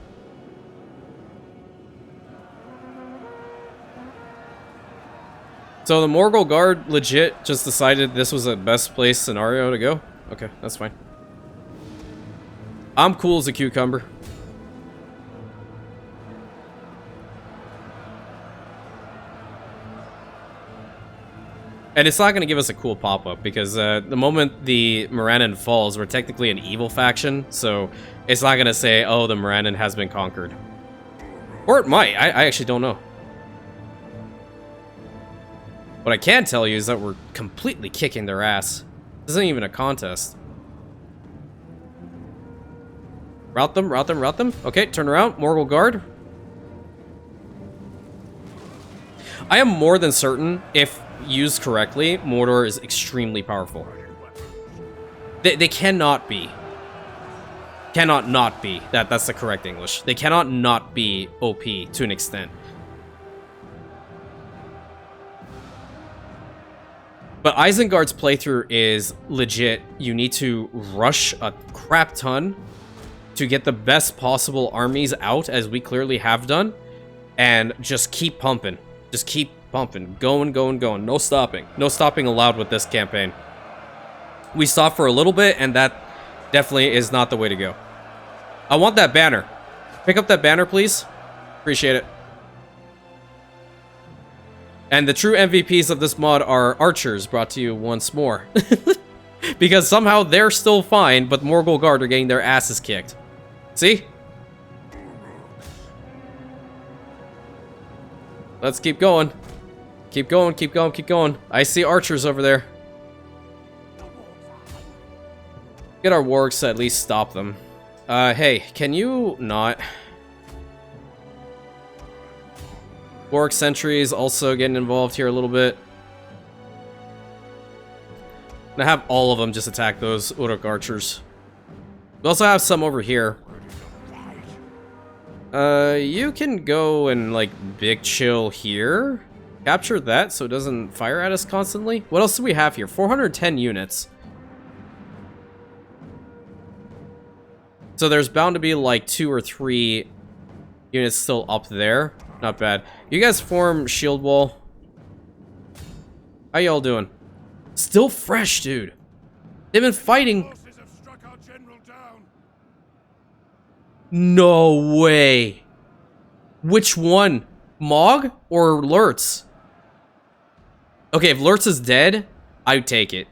So the Morgul Guard legit just decided this was the best place scenario to go? Okay, that's fine. I'm cool as a cucumber. And it's not going to give us a cool pop-up, because the moment the Morannon falls, we're technically an evil faction, so it's not going to say, oh, the Morannon has been conquered. Or it might, I actually don't know. What I can tell you is that we're completely kicking their ass. This isn't even a contest. Route them, route them, route them. Okay, turn around, Morgul Guard. I am more than certain, if used correctly, Mordor is extremely powerful. They cannot be. Cannot not be. That's the correct English. They cannot not be OP to an extent. But Isengard's playthrough is legit. You need to rush a crap ton to get the best possible armies out, as we clearly have done, and just keep pumping. Just keep pumping. Going, going, going. No stopping. No stopping allowed with this campaign. We stopped for a little bit, and that definitely is not the way to go. I want that banner. Pick up that banner, please. Appreciate it. And the true MVPs of this mod are archers, brought to you once more. Because somehow they're still fine, but Morgul Guard are getting their asses kicked. See? Let's keep going. Keep going, keep going, keep going. I see archers over there. Get our wargs to at least stop them. Hey, can you not? Warg sentries also getting involved here a little bit. I'm gonna have all of them just attack those Uruk archers. We also have some over here. You can go and, like, big chill here. Capture that so it doesn't fire at us constantly. What else do we have here? 410 units. So there's bound to be, like, 2 or 3 units still up there. Not bad. You guys form shield wall. How y'all doing? Still fresh, dude. They've been fighting. No way. Which one? Mog or Lurtz? Okay, if Lurtz is dead, I would take it.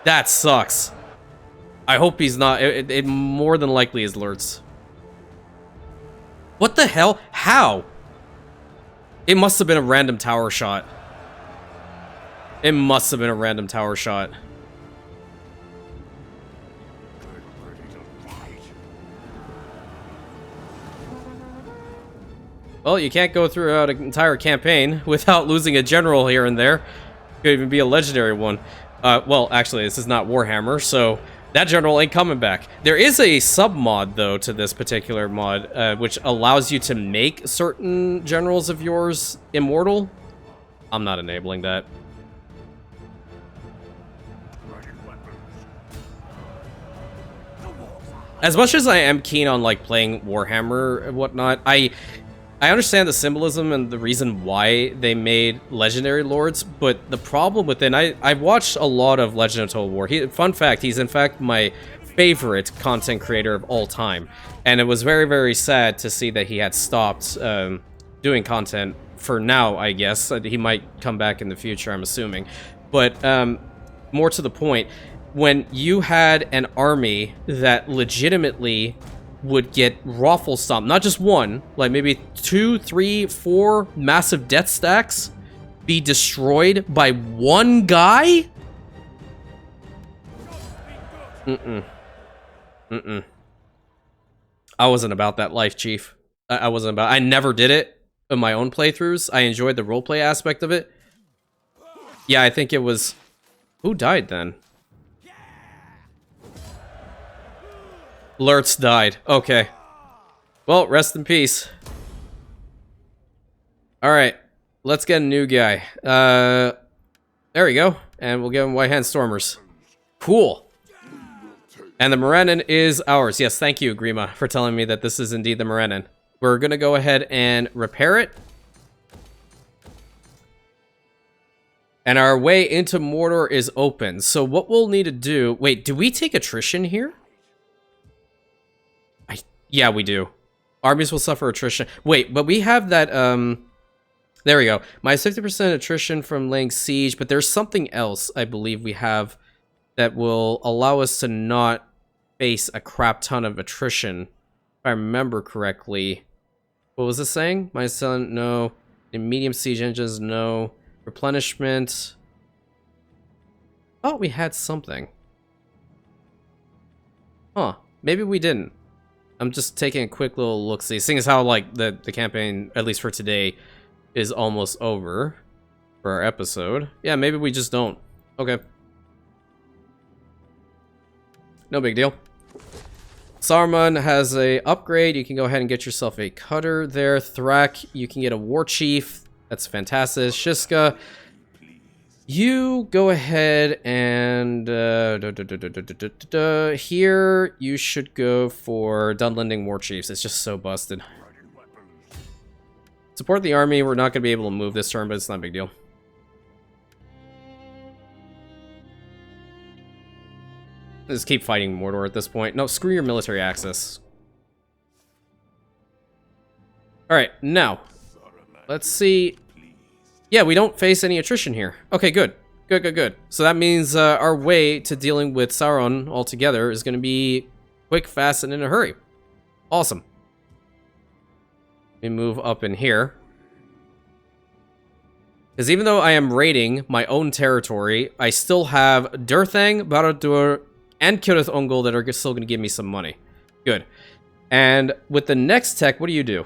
That sucks. I hope he's not. It more than likely is Lurtz. What the hell? How? It must have been a random tower shot. It must have been a random tower shot. Well, you can't go throughout an entire campaign without losing a general here and there. Could even be a legendary one. Well, actually, this is not Warhammer, so that general ain't coming back. There is a sub-mod, though, to this particular mod, which allows you to make certain generals of yours immortal. I'm not enabling that. As much as I am keen on, like, playing Warhammer and whatnot, I understand the symbolism and the reason why they made legendary lords, but the problem with it, I've watched a lot of Legend of Total War. Fun fact, he's in fact my favorite content creator of all time, and it was very, very sad to see that he had stopped doing content for now, I guess. He might come back in the future, I'm assuming. But more to the point, when you had an army that legitimately would get raffle stomped, not just one, like maybe 2, 3, 4 massive death stacks be destroyed by one guy? I wasn't about that life, Chief. I wasn't about. I never did it in my own playthroughs. I enjoyed the roleplay aspect of it. Yeah, I think it was. Who died then? Lurtz died. Okay. Well, rest in peace. Alright. Let's get a new guy. There we go. And we'll give him White Hand Stormers. Cool. And the Morannon is ours. Yes, thank you, Grima, for telling me that this is indeed the Morannon. We're gonna go ahead and repair it. And our way into Mordor is open. So what we'll need to do... Wait, do we take attrition here? Yeah, we do. Armies will suffer attrition. Wait, but we have that... There we go. Minus 50% attrition from laying siege. But there's something else I believe we have that will allow us to not face a crap ton of attrition. If I remember correctly. What was this saying? Minus 7, no. In medium siege engines, no. Replenishment. Oh, we had something. Huh. Maybe we didn't. I'm just taking a quick little look-see. Seeing as how, like, the campaign, at least for today, is almost over for our episode. Yeah, maybe we just don't. Okay. No big deal. Saruman has a upgrade. You can go ahead and get yourself a cutter there. Thrak, you can get a war chief. That's fantastic. Shiska, you go ahead and here you should go for Dunlending War Chiefs. It's just so busted. Support the army. We're not going to be able to move this turn, but it's not a big deal. Just keep fighting Mordor at this point. No, screw your military access. Alright, now. Let's see. Yeah, we don't face any attrition here. Okay, good. Good. So that means our way to dealing with Sauron altogether is going to be quick, fast, and in a hurry. Awesome. Let me move up in here. Because even though I am raiding my own territory, I still have Durthang, Barad-dûr, and Cirith Ungol that are still going to give me some money. Good. And with the next tech, what do you do?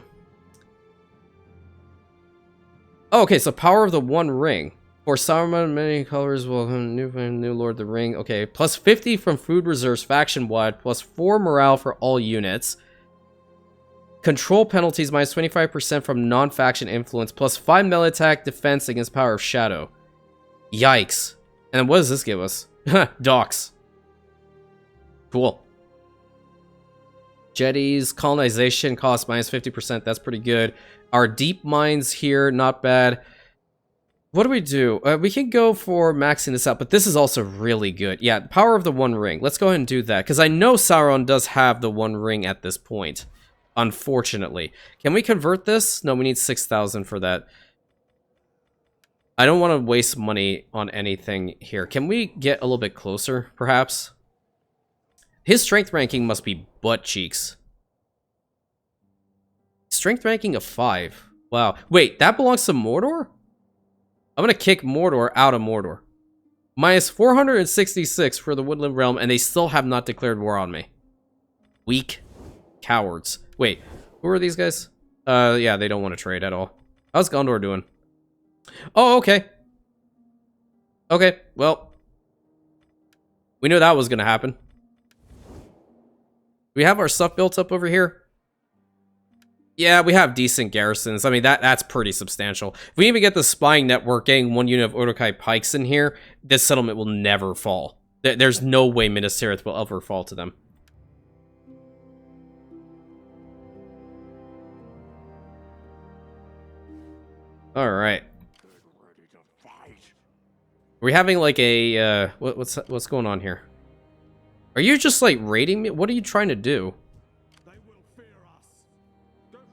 Oh, okay, so Power of the One Ring. For Saruman, many colors will new Lord of the Ring. Okay, plus 50 from food reserves faction-wide, plus 4 morale for all units. Control penalties minus 25% from non-faction influence, plus 5 melee attack defense against Power of Shadow. Yikes. And what does this give us? Docks. Cool. Jetties, colonization cost minus 50%. That's pretty good. Our deep mines here, not bad. What do we do? We can go for maxing this out, but this is also really good. Yeah, Power of the One Ring. Let's go ahead and do that, because I know Sauron does have the One Ring at this point, unfortunately. Can we convert this? No, we need 6,000 for that. I don't want to waste money on anything here. Can we get a little bit closer, perhaps? His strength ranking must be butt cheeks. Strength ranking of 5. Wow. Wait, that belongs to Mordor? I'm gonna kick Mordor out of Mordor. Minus 466 for the Woodland Realm, and they still have not declared war on me. Weak cowards. Wait, who are these guys? Yeah, they don't want to trade at all. How's Gondor doing? Oh, okay. Okay, well. We knew that was gonna happen. We have our stuff built up over here. Yeah, we have decent garrisons. I mean, that's pretty substantial. If we even get the spying network getting 1 unit of Uruk-hai pikes in here, this settlement will never fall. There's no way Minas Tirith will ever fall to them. Alright. Are we having like a, what's going on here? Are you just like raiding me? What are you trying to do? I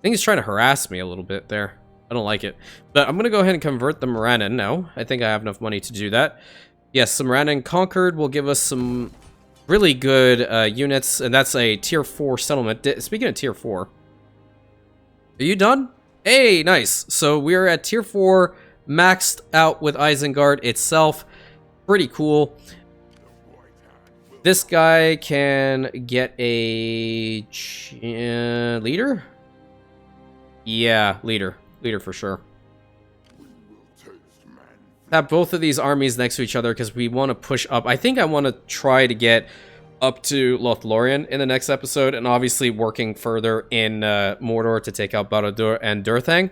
think he's trying to harass me a little bit there. I don't like it. But I'm going to go ahead and convert the Morannon now. I think I have enough money to do that. Yes, the Morannon conquered will give us some really good units. And that's a tier 4 settlement. Speaking of tier 4. Are you done? Hey, nice. So we're at tier 4, maxed out with ISENGARD itself. Pretty cool. This guy can get a leader? Yeah, leader. Leader for sure. Have both of these armies next to each other because we want to push up. I think I want to try to get up to Lothlorien in the next episode, and obviously working further in Mordor to take out Barad-dûr and Durthang.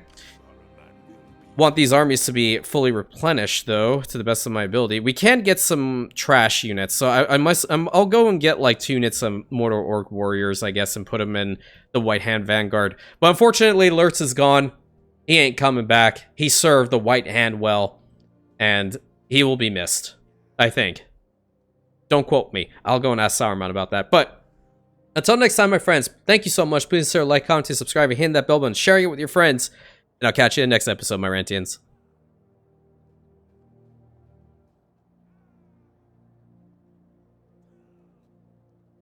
Want these armies to be fully replenished, though, to the best of my ability. We can get some trash units, so I'll go and get like 2 units of Mordor Orc Warriors, I guess, and put them in the White Hand Vanguard. But unfortunately, Lurtz is gone. He ain't coming back. He served the White Hand well, and he will be missed, I think. Don't quote me. I'll go and ask Sauron about that. But until next time, my friends, thank you so much. Please consider like, comment, subscribe, and hit that bell button, sharing it with your friends. And I'll catch you in the next episode, my Rantians.